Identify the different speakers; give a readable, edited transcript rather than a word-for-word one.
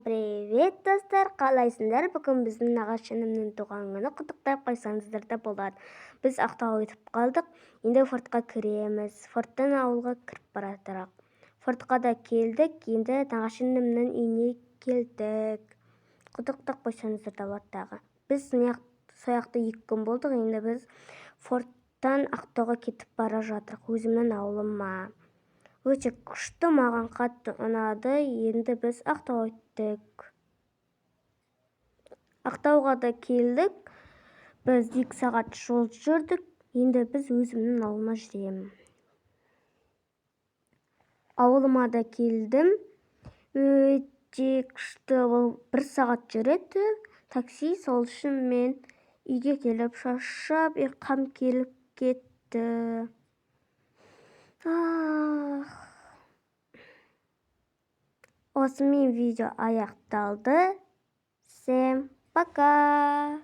Speaker 1: Привет, достар, қалайсыңдар? Бүгін біздің нағашынымның туған күні, құттықтап қойсаңыздар да болады. Біз Ақтауға өтіп қалдық. Енді фортқа кіреміз. Форттан ауылға кіріп баратырақ. Фортқа да келдік. Енді нағашынымның үйіне келдік. Құттықтап қойсаңыздар да болады тағы. Біз сояқты 2 күн болдық. Енді біз форттан Ақтауға кетіп бара жатырық. Өзімнің ауылыма. Өте күшті, маған қатты ұнады. Енді біз Ақтауға өттік. Ақтауға да келдік. Біз 2 сағат жол жүрдік. Енді біз өзімнің ауылыма жүремін. Ауылыма да келдім. Өте күшті, ол 1 сағат жүреді. Такси, сол үшін мен үйге келіп шаршап, ұйқым келіп кетті. Осымен видео аяқталды. Всем пока!